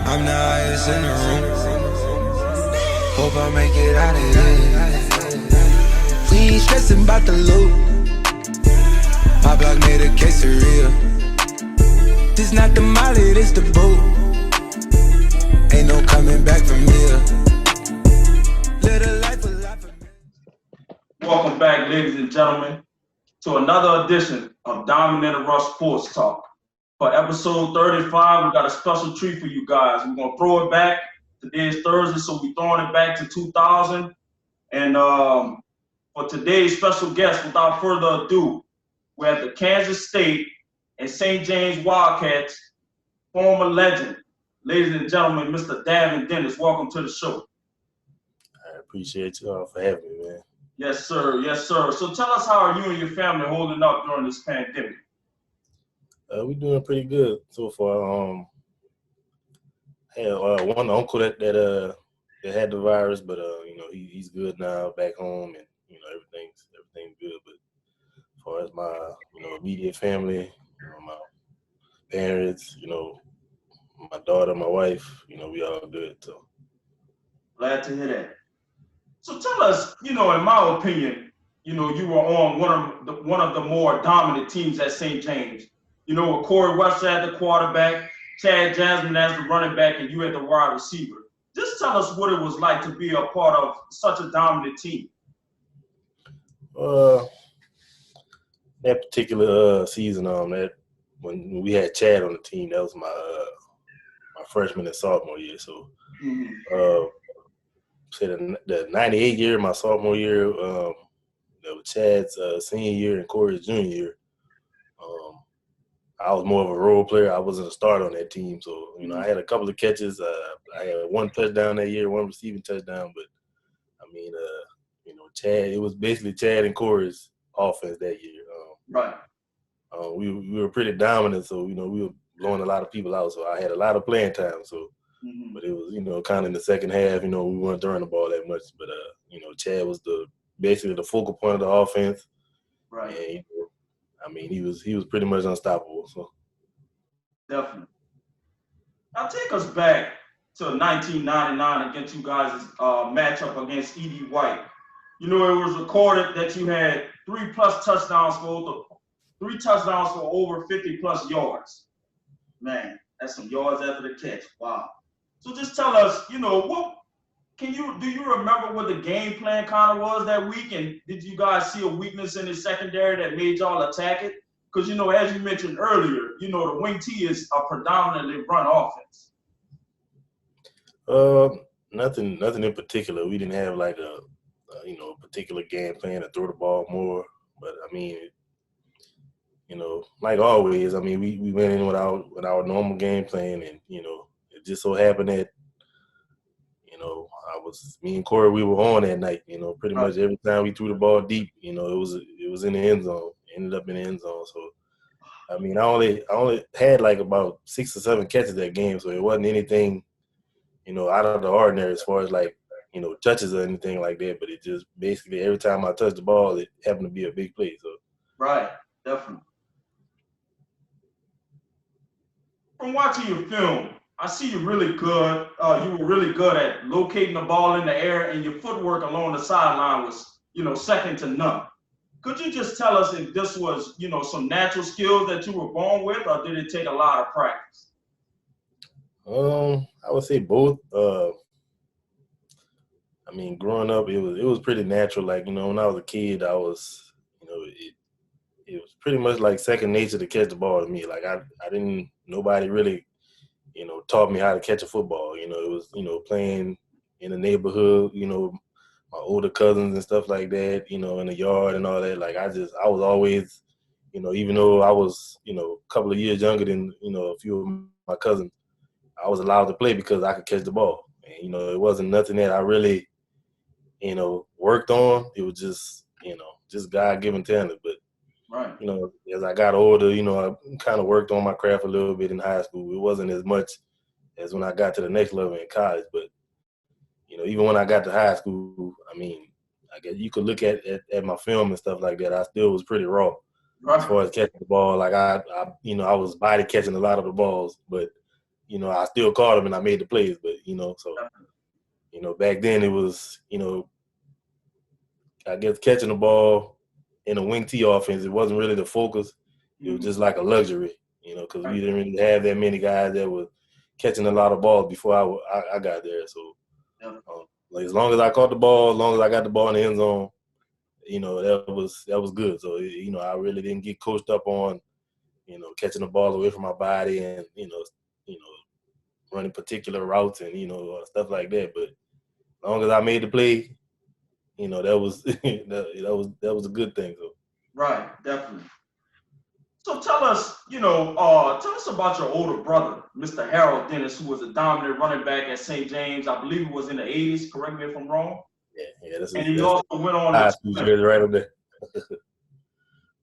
I'm the highest in the room. Hope I make it out of here. We ain't stressing about the loot. My block made a quesadilla. This not the molly, this the boot. Ain't no coming back from here. Little life a life of me. Welcome back, ladies and gentlemen, to another edition of Davin and Rush Sports Talk. For episode 35, we got a special treat for you guys. We're going to throw it back. Today is Thursday, so we're throwing it back to 2000. And for today's special guest, without further ado, we're at the Kansas State and St. James Wildcats former legend. Ladies and gentlemen, Mr. Davin Dennis, welcome to the show. I appreciate you all for having me, man. Yes, sir. Yes, sir. So tell us, how are you and your family holding up during this pandemic? We're doing pretty good so far. I had one uncle that had the virus, but he's good now, back home, and everything's good. But as far as my immediate family, my parents, my daughter, my wife, we all good. So Glad to hear that. So tell us, in my opinion, you were on one of the more dominant teams at St. James. With Corey Webster at the quarterback, Chad Jasmine as the running back, and you at the wide receiver. Just tell us what it was like to be a part of such a dominant team. That particular season, that when we had Chad on the team, that was my freshman and sophomore year. So, say the '98 year, my sophomore year, that was Chad's senior year and Corey's junior year. I was more of a role player. I wasn't a starter on that team, so I had a couple of catches. I had one touchdown that year, one receiving touchdown. But Chad. It was basically Chad and Corey's offense that year. Right. We were pretty dominant, so we were blowing a lot of people out. So I had a lot of playing time. So, but it was kind of in the second half. We weren't throwing the ball that much. But Chad was basically the focal point of the offense. Right. And, he was pretty much unstoppable. So definitely. Now take us back to 1999 against you guys' matchup against E.D. White. It was recorded that you had three touchdowns for over 50+ yards. Man, that's some yards after the catch. Wow. So just tell us, do you remember what the game plan kind of was that week? And did you guys see a weakness in the secondary that made y'all attack it? Because, as you mentioned earlier, the wing T is a predominantly run offense. Nothing in particular. We didn't have like a particular game plan to throw the ball more. But like always, we went in with our normal game plan, and it just so happened that me and Corey, we were on that night. Pretty much every time we threw the ball deep, it was in the end zone. Ended up in the end zone. So I only had like about 6 or 7 catches that game, so it wasn't anything out of the ordinary as far as like touches or anything like that. But it just basically every time I touched the ball, it happened to be a big play. So right, definitely. From watching your film, I see you're really good. You were really good at locating the ball in the air, and your footwork along the sideline was, second to none. Could you just tell us if this was, some natural skills that you were born with, or did it take a lot of practice? I would say both. Growing up, it was pretty natural. Like, when I was a kid, I was, it was pretty much like second nature to catch the ball to me. Like nobody really, taught me how to catch a football. It was, playing in the neighborhood, my older cousins and stuff like that, in the yard and all that. Like, I was always, even though I was, a couple of years younger than, a few of my cousins, I was allowed to play because I could catch the ball. And, it wasn't nothing that I really, worked on. It was just, just God-given talent. But, right. As I got older, I kind of worked on my craft a little bit in high school. It wasn't as much as when I got to the next level in college. But, even when I got to high school, I guess you could look at my film and stuff like that. I still was pretty raw as far as catching the ball. Like I was body catching a lot of the balls, but you know, I still caught him and I made the plays. But, you know, so, you know, back then it was, you know, I guess catching the ball in a wing T offense, it wasn't really the focus. It was just like a luxury, you know, because we didn't really have that many guys that were catching a lot of balls before I got there. So, like as long as I caught the ball, as long as I got the ball in the end zone, you know, that was good. So, you know, I really didn't get coached up on, you know, catching the ball away from my body and, you know, running particular routes and, you know, stuff like that. But as long as I made the play, you know, that was that was a good thing. So. Right, definitely. So tell us, tell us about your older brother, Mr. Harold Dennis, who was a dominant running back at St. James. I believe it was in the 80s. Correct me if I'm wrong. Yeah, and he that's also went on high to school jersey right up there.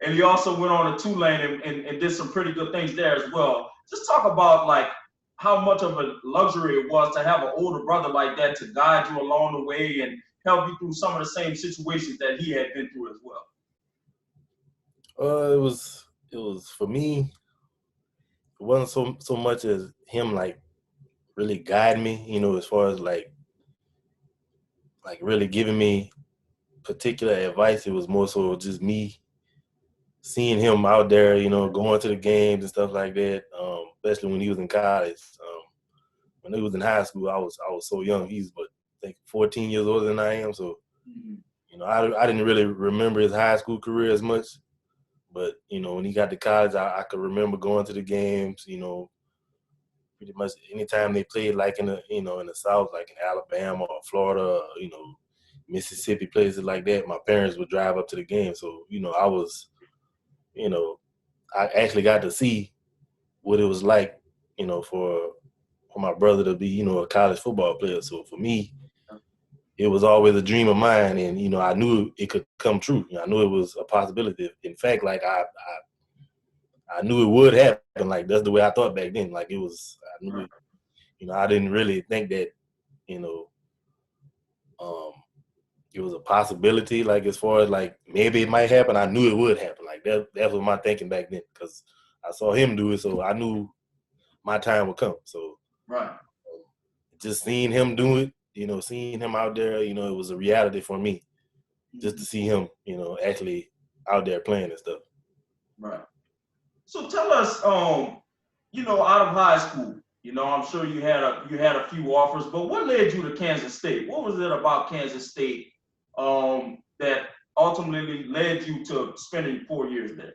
and he also went on to Tulane and did some pretty good things there as well. Just talk about like how much of a luxury it was to have an older brother like that to guide you along the way and help you through some of the same situations that he had been through as well. It was for me. It wasn't so much as him like really guiding me, you know, as far as like really giving me particular advice. It was more so just me seeing him out there, you know, going to the games and stuff like that. Especially when he was in college. When he was in high school, I was so young. He's I think 14 years older than I am. So, you know, I didn't really remember his high school career as much. But, you know, when he got to college, I could remember going to the games, you know, pretty much anytime they played like in the South, like in Alabama or Florida, or, you know, Mississippi, places like that, my parents would drive up to the game. So, you know, I actually got to see what it was like, you know, for my brother to be, you know, a college football player. So for me, it was always a dream of mine, and you know, I knew it could come true. You know, I knew it was a possibility. In fact, like I knew it would happen. Like that's the way I thought back then. Like I knew it. You know, I didn't really think that, you know, it was a possibility. Like as far as like maybe it might happen, I knew it would happen. Like that was my thinking back then because I saw him do it, so I knew my time would come. So just seeing him do it, you know, seeing him out there, you know, it was a reality for me just to see him, you know, actually out there playing and stuff. Right. So tell us, you know, out of high school, you know, I'm sure you had a few offers, but what led you to Kansas State? What was it about Kansas State that ultimately led you to spending 4 years there?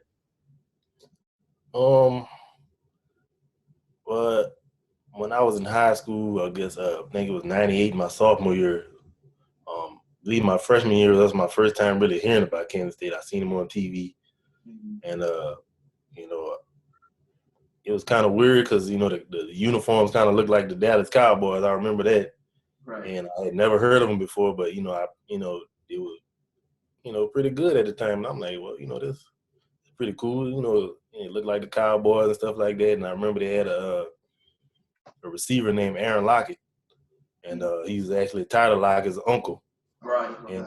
But when I was in high school, I guess I think it was '98, my sophomore year. I believe my freshman year, that was my first time really hearing about Kansas State. I seen them on TV, and you know, it was kind of weird because you know the uniforms kind of looked like the Dallas Cowboys. I remember that, and I had never heard of them before. But you know, it was pretty good at the time. And I'm like, well, you know, this is pretty cool. You know, it looked like the Cowboys and stuff like that. And I remember they had a receiver named Aaron Lockett, and he was actually Tyler Lockett's uncle. Right. And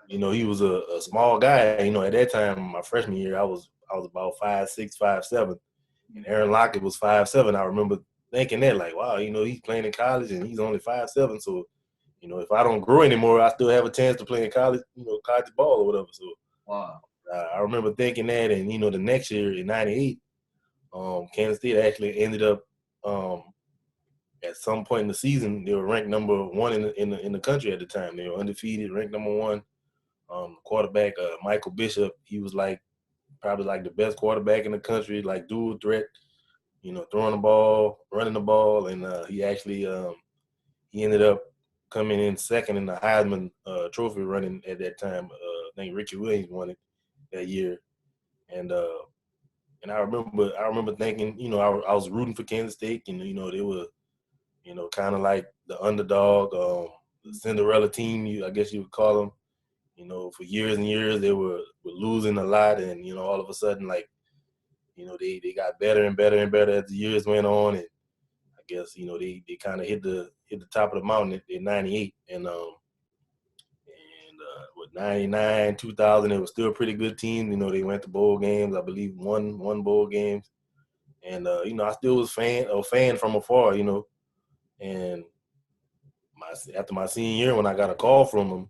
you know, he was a small guy. You know, at that time, my freshman year, I was about 5'6", 5'7", and Aaron Lockett was 5'7". I remember thinking that, like, wow, you know, he's playing in college and he's only 5'7". So, you know, if I don't grow anymore, I still have a chance to play in college, you know, college ball or whatever. So, wow. I remember thinking that, and you know, the next year in '98, Kansas State actually ended up at some point in the season they were ranked number one in the country at the time. They were undefeated, ranked number one. Quarterback Michael Bishop, he was like probably like the best quarterback in the country, like dual threat, you know, throwing the ball, running the ball, and he actually he ended up coming in second in the Heisman Trophy running at that time. I think Ricky Williams won it that year, and I remember thinking, you know, I was rooting for Kansas State, and you know, they were, you know, kind of like the underdog, the Cinderella team, I guess you would call them. You know, for years and years they were losing a lot, and you know, all of a sudden, like, you know, they got better and better and better as the years went on, and I guess, you know, they kind of hit the top of the mountain in '98, and with '99, 2000, it was still a pretty good team. You know, they went to bowl games. I believe won bowl games, And I still was a fan from afar, And after my senior year, when I got a call from him,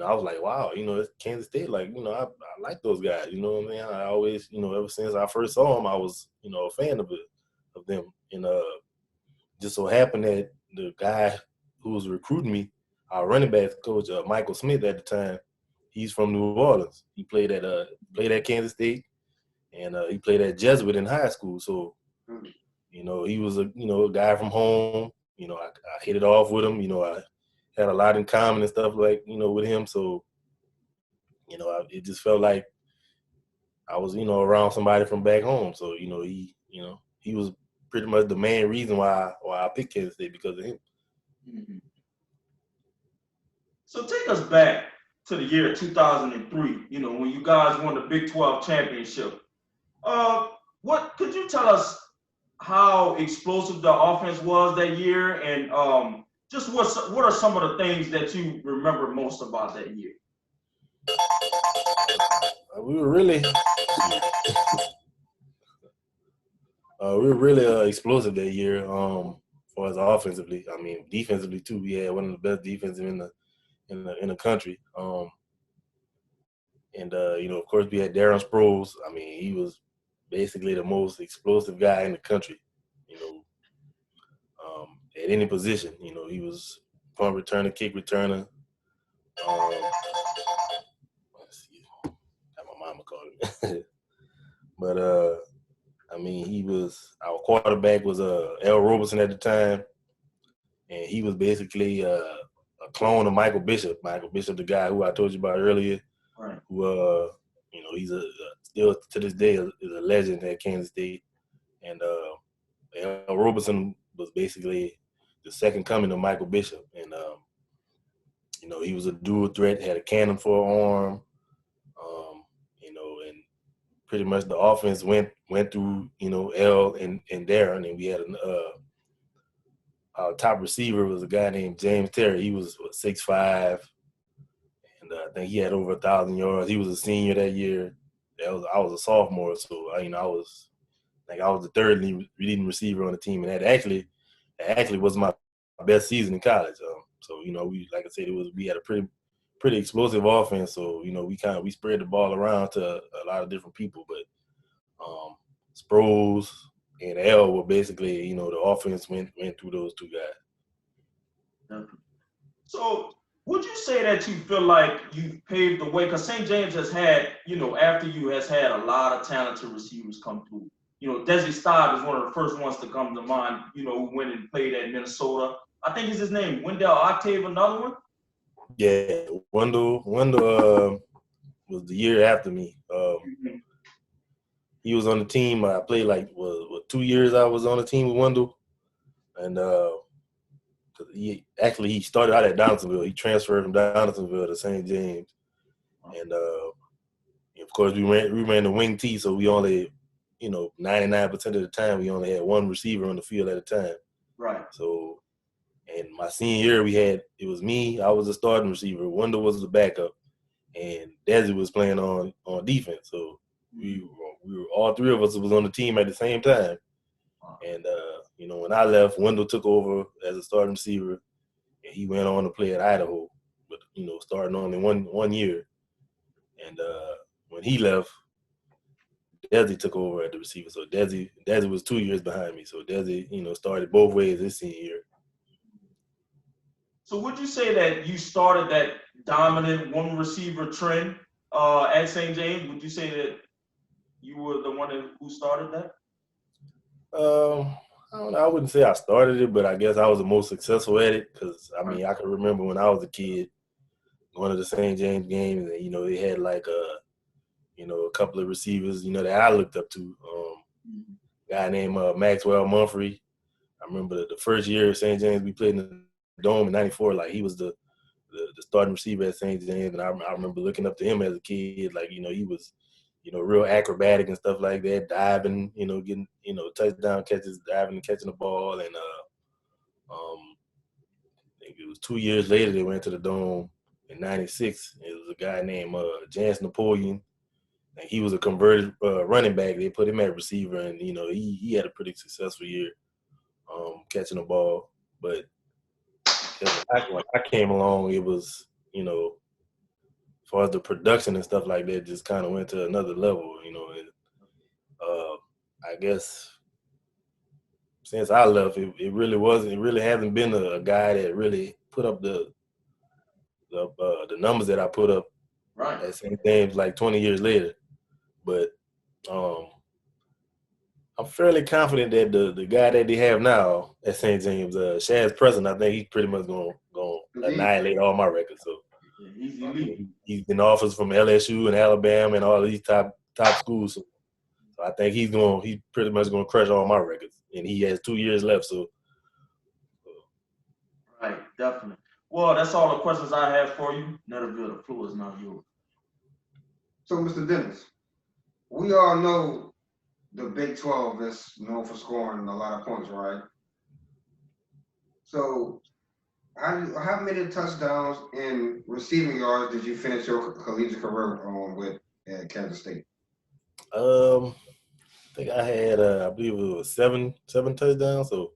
I was like, wow, it's Kansas State. Like, I like those guys. You know what I mean? I always, ever since I first saw them, I was, a fan of them. And just so happened that the guy who was recruiting me, our running backs coach, Michael Smith at the time, he's from New Orleans. He played at Kansas State, and he played at Jesuit in high school. So, he was a guy from home. I hit it off with him. I had a lot in common and stuff like, with him. So, it just felt like I was, around somebody from back home. So, he was pretty much the main reason why I picked Kansas State, because of him. Mm-hmm. So take us back to the year 2003, when you guys won the Big 12 championship. What could you tell us how explosive the offense was that year, and just what are some of the things that you remember most about that year? We were really explosive that year. As far as offensively, I mean defensively too. We had one of the best defenses in the country. And of course we had Darren Sproles. I mean, he was basically the most explosive guy in the country. At any position, he was punt returner, kick returner. Let's see, got my mama calling. But I mean, our quarterback was L. Roberson at the time, and he was basically a clone of Michael Bishop. Michael Bishop, the guy who I told you about earlier, right. Who he's still to this day is a legend at Kansas State, and L. Roberson was basically the second coming of Michael Bishop, and he was a dual threat, had a cannon for an arm, and pretty much the offense went through, L and Darren, and we had our top receiver was a guy named James Terry. He was 6'5", and I think he had over 1,000 yards. He was a senior that year. I was a sophomore, so I was the third leading receiver on the team, and that actually was my best season in college. So we, like I said, we had a pretty explosive offense. So we spread the ball around to a lot of different people, but Sproles and L were basically, the offense went through those two guys. So would you say that you feel like you paved the way? Because St. James has had, after you, has had a lot of talented receivers come through. Desi Staub is one of the first ones to come to mind, who went and played at Minnesota. I think is his name, Wendell Octave, another one? Yeah, Wendell was the year after me. He was on the team. I played 2 years I was on the team with Wendell. And he started out at Donaldsonville. He transferred from Donaldsonville to St. James. And of course we ran the wing T, so we only, 99% of the time we only had one receiver on the field at a time. Right. So, and my senior year it was me, I was a starting receiver, Wendell was the backup, and Desi was playing on defense. So we were all three of us was on the team at the same time. And when I left, Wendell took over as a starting receiver, and he went on to play at Idaho, but starting only one year. And when he left, Desi took over at the receiver. So Desi was 2 years behind me. So Desi, started both ways his senior year. So would you say that you started that dominant one receiver trend at St. James? Would you say that you were the one who started that? I don't know. I wouldn't say I started it, but I guess I was the most successful at it because, I mean, I can remember when I was a kid going to the St. James games, and, they had a couple of receivers, that I looked up to. A guy named Maxwell Mumphrey. I remember the first year at St. James, we played in the Dome in '94. Like, he was the starting receiver at St. James, and I remember looking up to him as a kid. Like, he was, real acrobatic and stuff like that, diving, getting, touchdown catches, diving and catching the ball. And I think it was 2 years later they went to the Dome in '96. It was a guy named Jance Napoleon. And he was a converted running back. They put him at receiver, and he had a pretty successful year catching the ball. But when I came along, it was as far as the production and stuff like that, just kind of went to another level. And I guess since I left, it really wasn't. It really hasn't been a guy that really put up the numbers that I put up at St. James like 20 years later. But I'm fairly confident that the guy that they have now at St. James, Shaz Preston, I think he's pretty much going to annihilate all my records. So he's elite. He's been offers from LSU and Alabama and all these top schools. So I think he's pretty much going to crush all my records, and he has 2 years left. So right, definitely. Well, that's all the questions I have for you. Netterville, the floor is now yours. So, Mr. Dennis, we all know the Big 12 is known for scoring a lot of points, right? So, how many touchdowns and receiving yards did you finish your collegiate career with at Kansas State? I think I had, I believe it was seven touchdowns. So,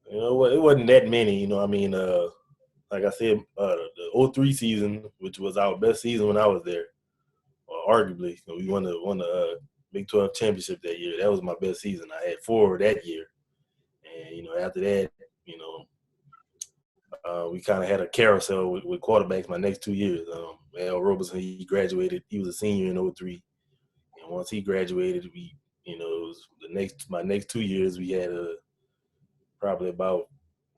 it wasn't that many. Like I said, the 03 season, which was our best season when I was there, or arguably, we won the Big 12 championship that year. That was my best season. I had 4 that year, and after that, we kind of had a carousel with quarterbacks my next 2 years. Al Robeson, he graduated. He was a senior in 03, and once he graduated, it was my next 2 years. We had probably about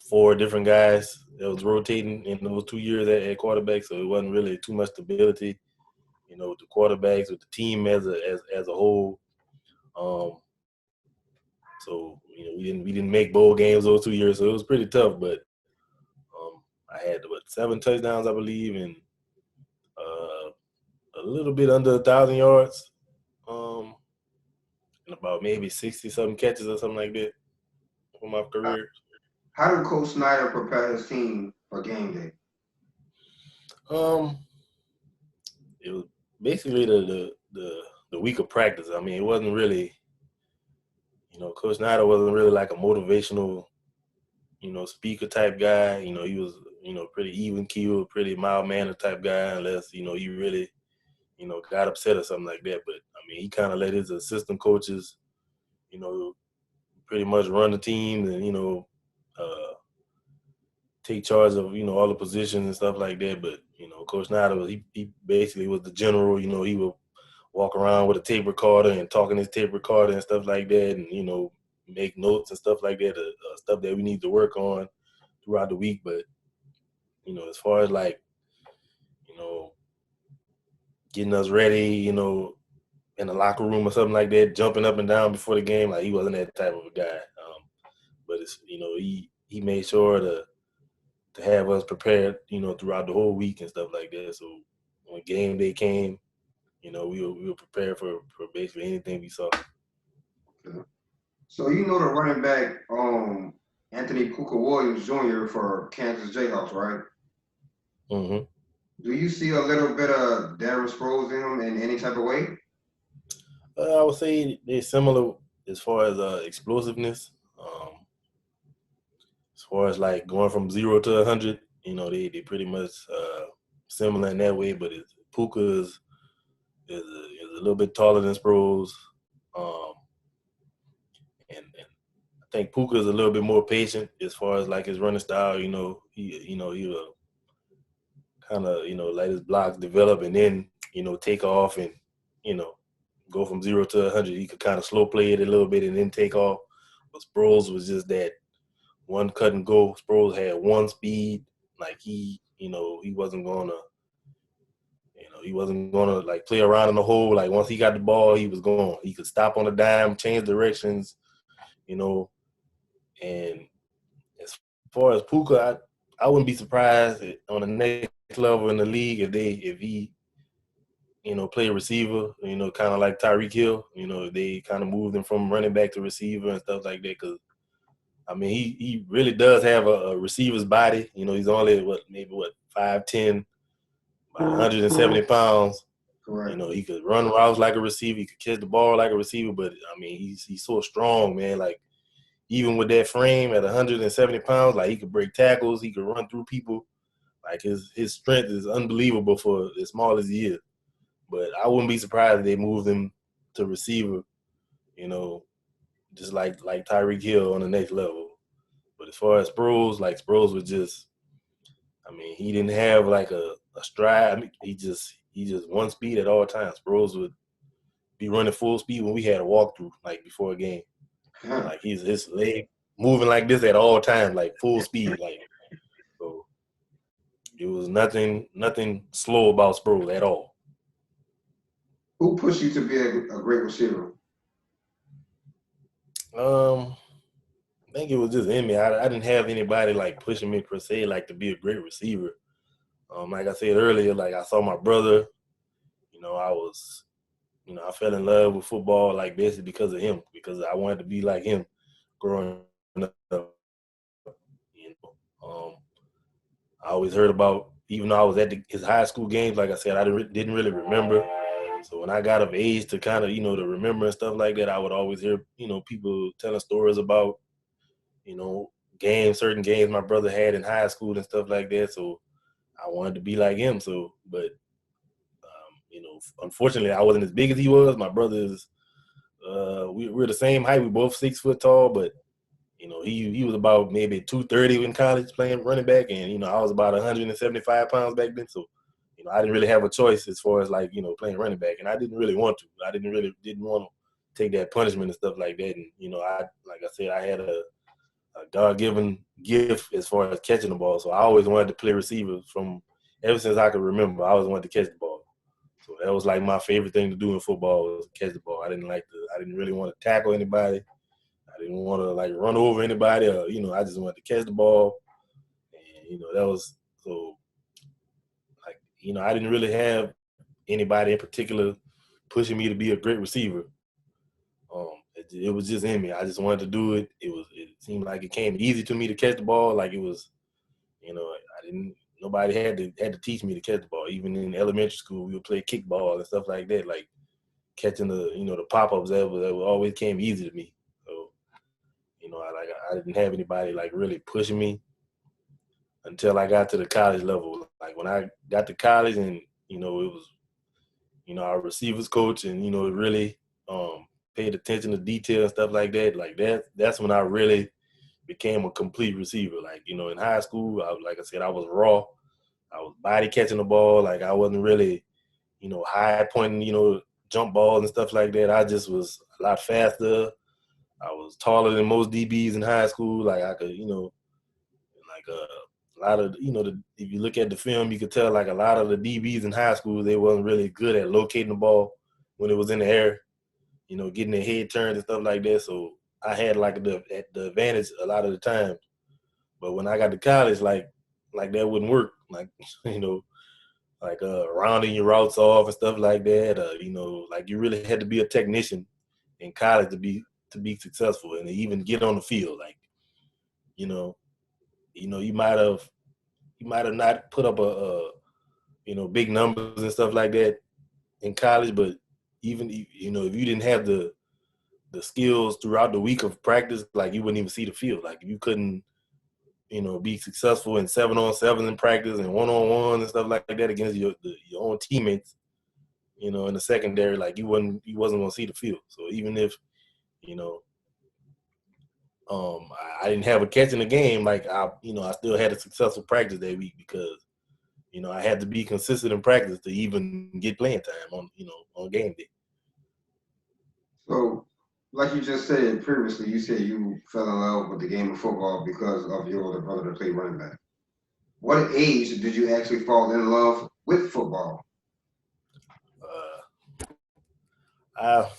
4 different guys that was rotating in those 2 years at quarterback, so it wasn't really too much stability, with the quarterbacks, with the team as a whole. So we didn't make bowl games those 2 years, so it was pretty tough. But I had 7 touchdowns, I believe, and a little bit under 1,000 yards, and about maybe 60-something catches or something like that for my career. How did Coach Snyder prepare his team for game day? It was basically the week of practice. I mean, it wasn't really, Coach Snyder wasn't really like a motivational, speaker type guy. He was, pretty even keeled, pretty mild mannered type guy, unless, he really, got upset or something like that. But I mean, he kind of let his assistant coaches, pretty much run the team and, take charge of, all the positions and stuff like that. But, Coach Snyder, he basically was the general. He would walk around with a tape recorder and talking his tape recorder and stuff like that, and, make notes and stuff like that, stuff that we need to work on throughout the week. But, as far as like, getting us ready, in the locker room or something like that, jumping up and down before the game, like he wasn't that type of a guy. But it's, he made sure to have us prepared, throughout the whole week and stuff like that. So when game day came, we were prepared for basically anything we saw. Okay. So the running back, Anthony Puka Williams Jr. for Kansas Jayhawks, right? Mm-hmm. Do you see a little bit of Darren Sproles in him in any type of way? I would say they're similar as far as explosiveness. As far as like going from 0 to 100, they pretty much similar in that way. But Puka is a little bit taller than Sproles, and I think Puka is a little bit more patient as far as like his running style. He will kind of let his blocks develop and then take off and go from 0 to 100. He could kind of slow play it a little bit and then take off. But Sproles was just that one cut and go. Sproles had one speed. Like he wasn't gonna like play around in the hole. Like once he got the ball, he was gone. He could stop on a dime, change directions, and as far as Puka, I wouldn't be surprised on the next level in the league if he play receiver, kind of like Tyreek Hill. They kind of moved him from running back to receiver and stuff like that. Because I mean, he really does have a receiver's body. He's only maybe 5'10", about 170 pounds. Correct. He could run routes like a receiver. He could catch the ball like a receiver. But, I mean, he's so strong, man. Like, even with that frame at 170 pounds, like, he could break tackles. He could run through people. Like, his strength is unbelievable for as small as he is. But I wouldn't be surprised if they moved him to receiver, just like Tyreek Hill on the next level. But as far as Sproles, like, Sproles was just – I mean, he didn't have like a stride. I mean, he just one speed at all times. Sproles would be running full speed when we had a walkthrough, like before a game. Like his leg moving like this at all times, like full speed. Like, so it was nothing slow about Sproles at all. Who pushed you to be a great receiver? I think it was just in me. I didn't have anybody like pushing me per se, like to be a great receiver. Like I said earlier, like I saw my brother. I fell in love with football like basically because of him, because I wanted to be like him growing up. I always heard about, even though I was at his high school games, like I said, I didn't really remember. So when I got of age to kind of, to remember and stuff like that, I would always hear, people telling stories about, certain games my brother had in high school and stuff like that. So I wanted to be like him. So, but, unfortunately, I wasn't as big as he was. My brother is, we're the same height. We both 6 foot tall, but, he was about maybe 230 in college playing running back. And, I was about 175 pounds back then. So, I didn't really have a choice as far as like, playing running back. And I didn't really want to. I didn't want to take that punishment and stuff like that. And, like I said, I had a God-given gift as far as catching the ball. So I always wanted to play receiver from ever since I could remember. I always wanted to catch the ball. So that was like my favorite thing to do in football was catch the ball. I didn't really want to tackle anybody. I didn't want to like run over anybody or, I just wanted to catch the ball. And, that was so like, I didn't really have anybody in particular pushing me to be a great receiver. It was just in me. I just wanted to do it. It seemed like it came easy to me to catch the ball. Like it was, nobody had to teach me to catch the ball. Even in elementary school, we would play kickball and stuff like that. Like catching the pop-ups that always came easy to me. So, I didn't have anybody like really pushing me until I got to the college level. Like when I got to college and, it was, our receivers coach and, really paid attention to detail and stuff like that. Like that's when I really became a complete receiver. Like, in high school, like I said, I was raw. I was body catching the ball. Like I wasn't really, high pointing, jump balls and stuff like that. I just was a lot faster. I was taller than most DBs in high school. Like I could, like a lot of, if you look at the film, you could tell like a lot of the DBs in high school, they wasn't really good at locating the ball when it was in the air. Getting their head turned and stuff like that. So I had like the advantage a lot of the time. But when I got to college, like that wouldn't work. Like, like rounding your routes off and stuff like that. Like you really had to be a technician in college to be successful and to even get on the field. Like, you might have not put up a big numbers and stuff like that in college, but even if you didn't have the skills throughout the week of practice, like you wouldn't even see the field. Like you couldn't, be successful in 7-on-7 in practice and 1-on-1 and stuff like that against your own teammates, in the secondary, like you wasn't gonna see the field. So even if, I didn't have a catch in the game, like I still had a successful practice that week because, I had to be consistent in practice to even get playing time on game day. So, like you just said previously, you said you fell in love with the game of football because of your older brother that played running back. What age did you actually fall in love with football? I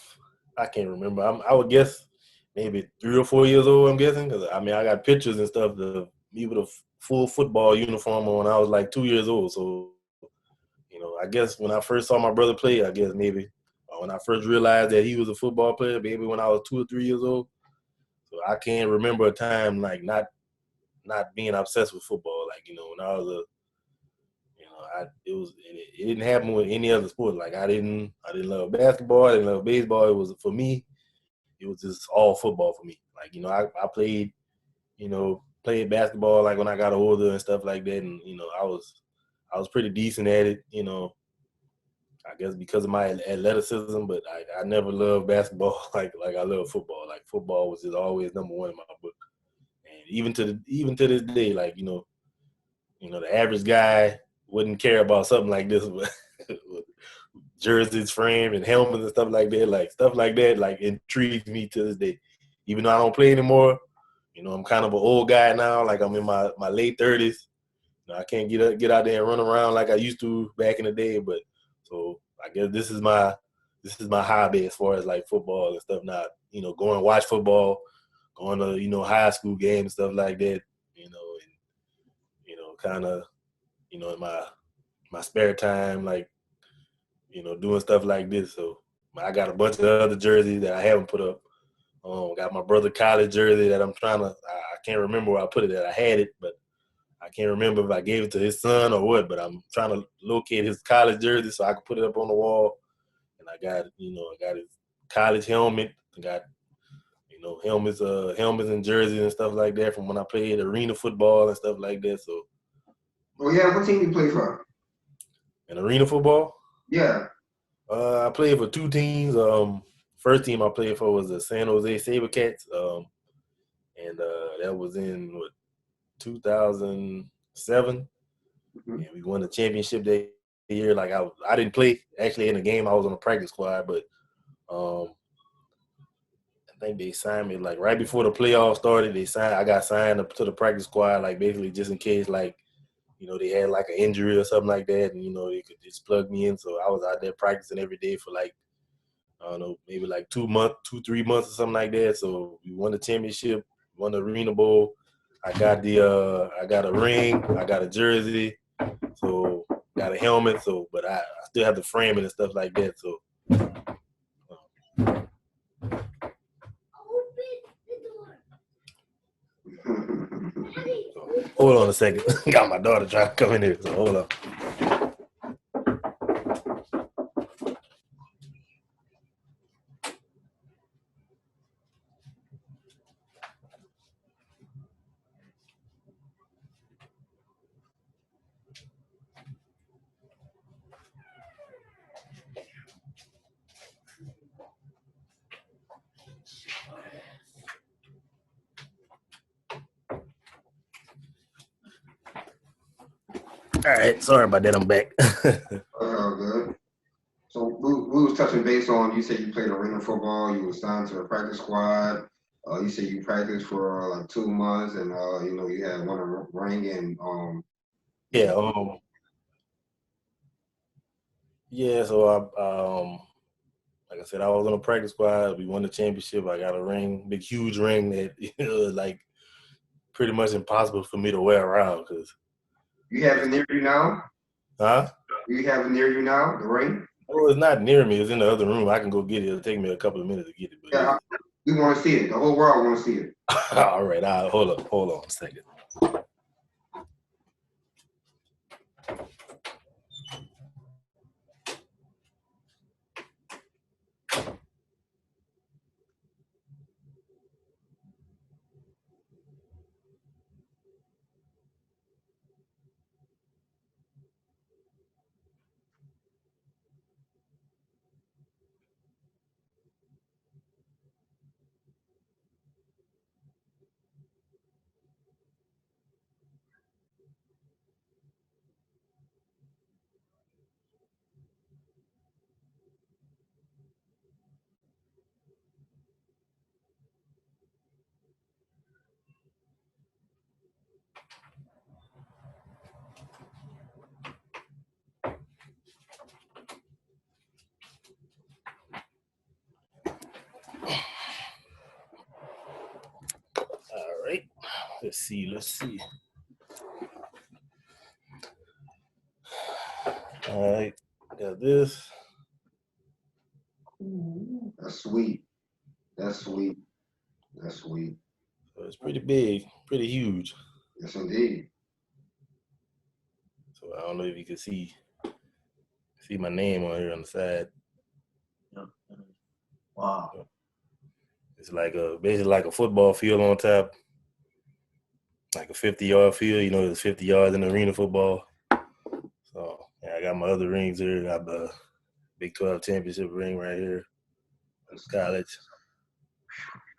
can't remember. I would guess maybe 3 or 4 years old. I'm guessing because I got pictures and stuff of me with a full football uniform on when I was like 2 years old. So I guess when I first saw my brother play, I guess maybe when I first realized that he was a football player, maybe when I was 2 or 3 years old. So I can't remember a time like not being obsessed with football. Like when I was it didn't happen with any other sport. Like I didn't love basketball, I didn't love baseball. It was for me, it was just all football for me. Like, I played, played basketball like when I got older and stuff like that, and I was pretty decent at it, I guess because of my athleticism, but I never loved basketball like I love football. Like football was just always number one in my book. And even to this day, like, the average guy wouldn't care about something like this, but jerseys, frame, and helmets and stuff like that. Like stuff like that, like intrigues me to this day. Even though I don't play anymore, I'm kind of an old guy now. Like I'm in my late 30s. I can't get out there and run around like I used to back in the day. But so I guess this is my hobby as far as like football and stuff. Not going watch football, going to high school games and stuff like that. And kind of in my spare time, like doing stuff like this. So I got a bunch of other jerseys that I haven't put up. Got my brother college jersey that I'm trying to. I can't remember where I put it. That I had it, but I can't remember if I gave it to his son or what. But I'm trying to locate his college jersey so I can put it up on the wall. And I got his college helmet. I got helmets and jerseys and stuff like that from when I played arena football and stuff like that. So. Oh yeah, what team you play for? In arena football? Yeah. I played for two teams. First team I played for was the San Jose SaberCats. And that was in 2007. Mm-hmm. And we won the championship that year. Like I didn't play actually in the game. I was on the practice squad, but I think they signed me like right before the playoffs started. I got signed up to the practice squad, like basically just in case like they had like an injury or something like that, and they could just plug me in. So I was out there practicing every day for like I don't know, maybe like 3 months or something like that. So we won the championship, won the Arena Bowl. I got a ring, I got a jersey, so got a helmet. So, but I still have the framing and stuff like that. So. Hold on a second. Got my daughter trying to come in here, so hold on. All right, sorry about that. I'm back. Good. So we was touching base on. You said you played arena football. You were signed to a practice squad. You said you practiced for like 2 months, and you had won a ring and Yeah. Yeah. So I like I said, I was on a practice squad. We won the championship. I got a ring, big huge ring that like pretty much impossible for me to wear around because. You have it near you now? Huh? You have it near you now, the ring? Oh, it's not near me. It's in the other room. I can go get it. It'll take me a couple of minutes to get it. But Yeah, we want to see it. The whole world want to see it. All right. Hold on a second. All right. Let's see. All right. Got this. That's sweet. So it's pretty big, pretty huge. Yes, indeed. So So I don't know if you can see my name on here on the side. Yep. Wow. It's like basically like a football field on top, like a 50-yard field. You know, there's 50 yards in arena football. So yeah, I got my other rings here. I got the Big 12 championship ring right here in college.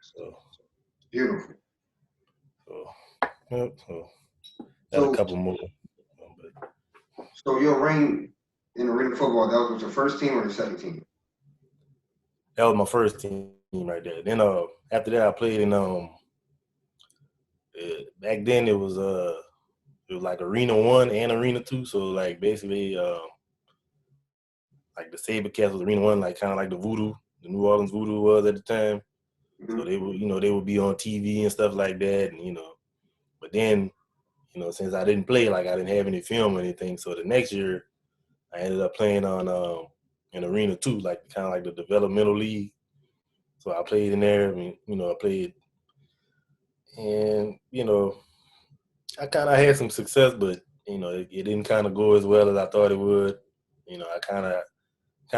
So Beautiful. So got a couple more. So your ring in arena football, that was with your first team or your second team? That was my first team right there. Then after that I played in back then it was like Arena 1 and Arena 2. So like basically like the Sabercats was Arena 1, like kind of like the New Orleans Voodoo was at the time. Mm-hmm. So they would be on TV and stuff like that, and but then since I didn't play, like I didn't have any film or anything, so the next year I ended up playing on in Arena 2, like kind of like the developmental league. So I played in there. I mean, I played, and I kind of had some success, but it didn't kind of go as well as I thought it would. I kind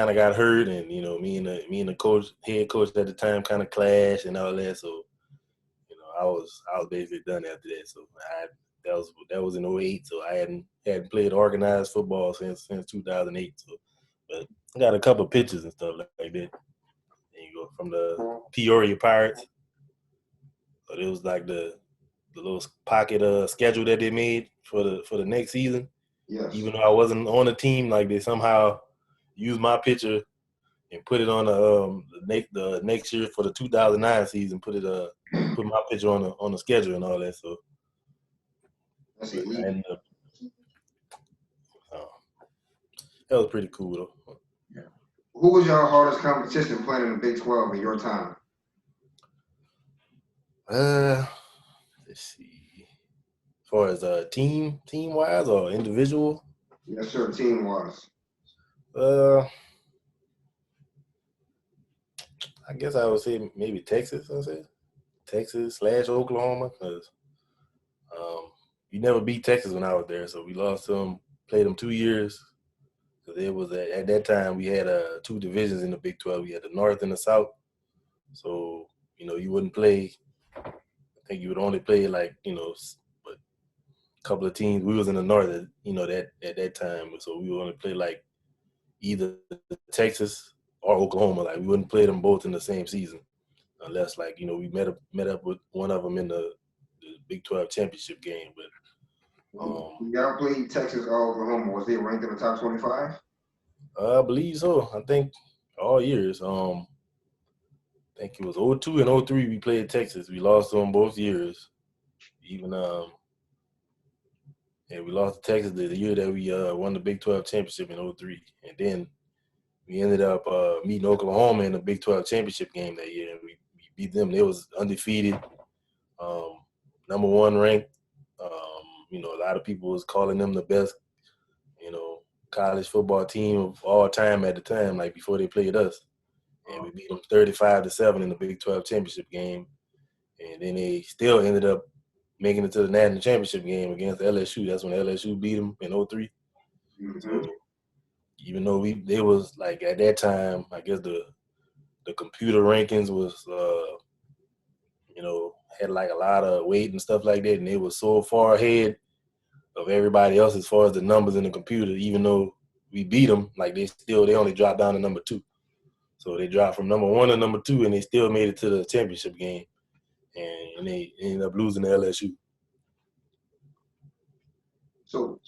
of got hurt, and me and the head coach at the time kind of clashed and all that. So I was basically done after that. So that was in '08. So I hadn't played organized football since 2008. So, but I got a couple of pictures and stuff like that. There you go, from the Peoria Pirates. So it was like the little pocket schedule that they made for the next season. Yes. Even though I wasn't on the team, like they somehow used my picture and put it on the next year for the 2009 season. Put my picture on the schedule and all that. So That's elite. That was pretty cool though. Yeah. Who was your hardest competition playing in the Big 12 in your time? Let's see. As far as team wise or individual? Yes, sir. Team wise. I guess I would say maybe Texas. I say Texas / Oklahoma, because you never beat Texas when I was there, so we lost them. Played them 2 years. Because it was at that time we had 2 divisions in the Big 12. We had the North and the South. So you wouldn't play. I think you would only play like but a couple of teams. We was in the North, that at that time, so we would only play like either Texas or Oklahoma. Like we wouldn't play them both in the same season, unless like we met up with one of them in the Big 12 championship game. But y'all played Texas or Oklahoma. Was they ranked in the top 25? I believe so. I think all years. I think it was 02 and 03 we played Texas. We lost them both years. Even we lost to Texas the year that we won the Big 12 championship in 03. And then we ended up meeting Oklahoma in the Big 12 championship game that year, and we beat them. They was undefeated, number 1 ranked. A lot of people was calling them the best, college football team of all time at the time, like before they played us. And we beat them 35-7 in the Big 12 championship game. And then they still ended up making it to the national championship game against LSU. That's when LSU beat them in 03. Mm-hmm. So even though they was like at that time, I guess the computer rankings was had like a lot of weight and stuff like that, and they was so far ahead of everybody else as far as the numbers in the computer. Even though we beat them, like they only dropped down to number 2. So they dropped from number 1 to number 2, and they still made it to the championship game, and they ended up losing to LSU. So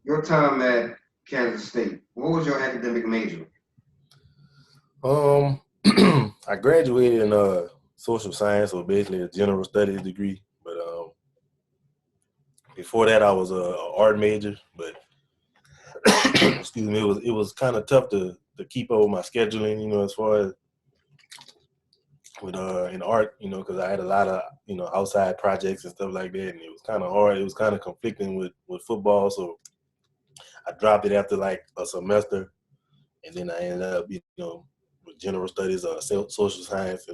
your time at Kansas State, what was your academic major? I graduated in social science, so basically a general studies degree. But before that, I was a art major. But excuse me, it was kind of tough to keep up with my scheduling, as far as with in art, because I had a lot of outside projects and stuff like that, and it was kind of hard. It was kind of conflicting with football, so I dropped it after like a semester, and then I ended up with general studies or social science,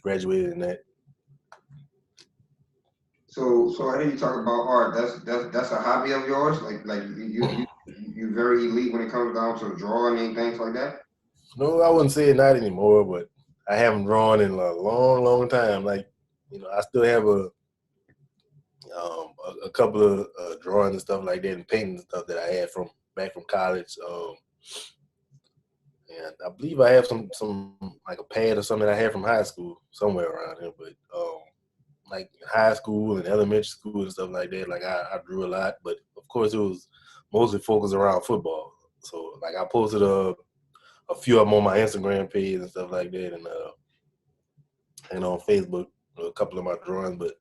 graduated in that. So I hear you talk about art. That's a hobby of yours. Like you very elite when it comes down to drawing and things like that. No, I wouldn't say not anymore, but I haven't drawn in a long, long time. Like, I still have a couple of drawings and stuff like that, and painting and stuff that I had from back from college. And I believe I have some like a pad or something that I had from high school somewhere around here. But like high school and elementary school and stuff like that, like I drew a lot. But of course, it was mostly focused around football. So like I posted a few of them on my Instagram page and stuff like that, and on Facebook, a couple of my drawings. But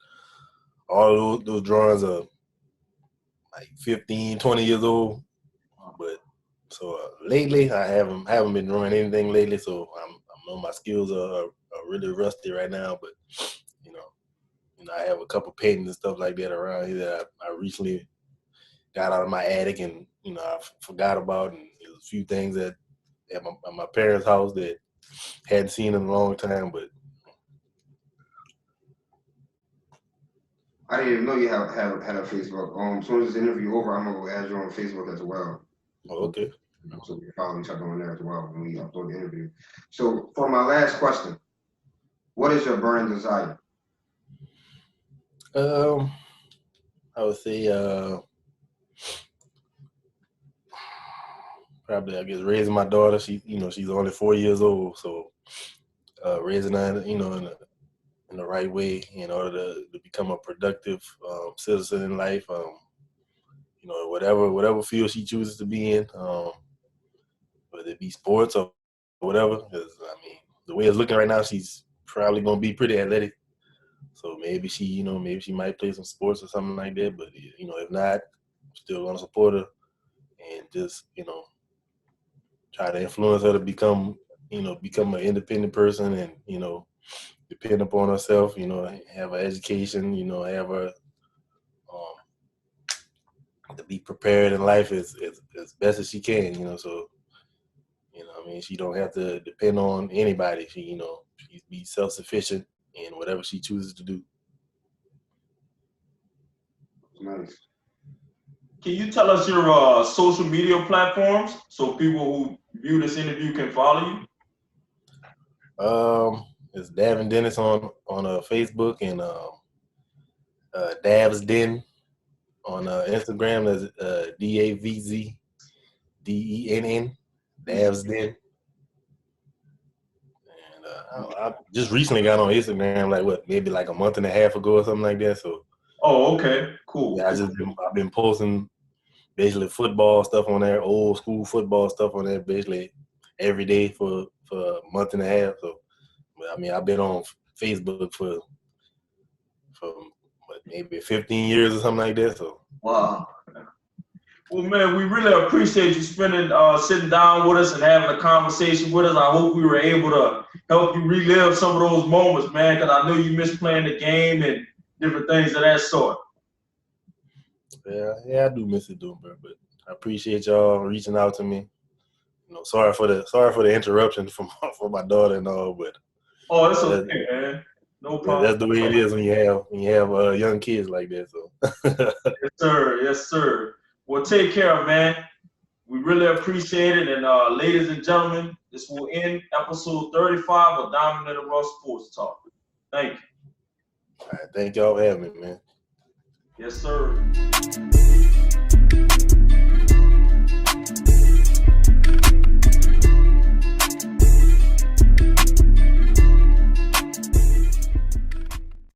all of those drawings are like 15, 20 years old. But so lately, I haven't been drawing anything lately. So I know my skills are really rusty right now. But you know, I have a couple paintings and stuff like that around here that I recently got out of my attic, and I forgot about, and there's a few things that at my parents' house that hadn't seen in a long time. But I didn't even know you had a Facebook. As soon as this interview over, I'm gonna go add you on Facebook as well. okay. So we follow each other on there as well when we upload the interview. So for my last question, what is your burning desire? I would say probably, I guess, raising my daughter. She's only 4 years old, so raising her, in the right way in order to become a productive citizen in life. Whatever field she chooses to be in, whether it be sports or whatever. Because the way it's looking right now, she's probably gonna be pretty athletic. So maybe she might play some sports or something like that. But if not, I'm still gonna support her and just try to influence her to become an independent person and depend upon herself. Have an education. Have her to be prepared in life as best as she can. So she don't have to depend on anybody. She be self-sufficient in whatever she chooses to do. Nice. Can you tell us your social media platforms so people who view this interview can follow you? It's Davin Dennis on Facebook, and Dav's Den on Instagram. That's DAVZDENN, Dav's Den. And I just recently got on Instagram, maybe like a month and a half ago or something like that. So. Oh, okay, cool. Yeah, I've been posting basically football stuff on there, old school football stuff on there, basically every day for a month and a half. So, I've been on Facebook for maybe 15 years or something like that. So. Wow. Well, man, we really appreciate you sitting down with us and having a conversation with us. I hope we were able to help you relive some of those moments, man, because I know you miss playing the game and different things of that sort. Yeah, I do miss it, bro. But I appreciate y'all reaching out to me. Sorry for the interruption from my daughter and all, but. Oh, it's okay, man. No problem. That's the way it is when you have young kids like that. So. Yes, sir. Yes, sir. Well, take care, man. We really appreciate it. And ladies and gentlemen, this will end episode 35 of Diamond and Russ Sports Talk. Thank you. All right, thank y'all for having me, man. Yes, sir.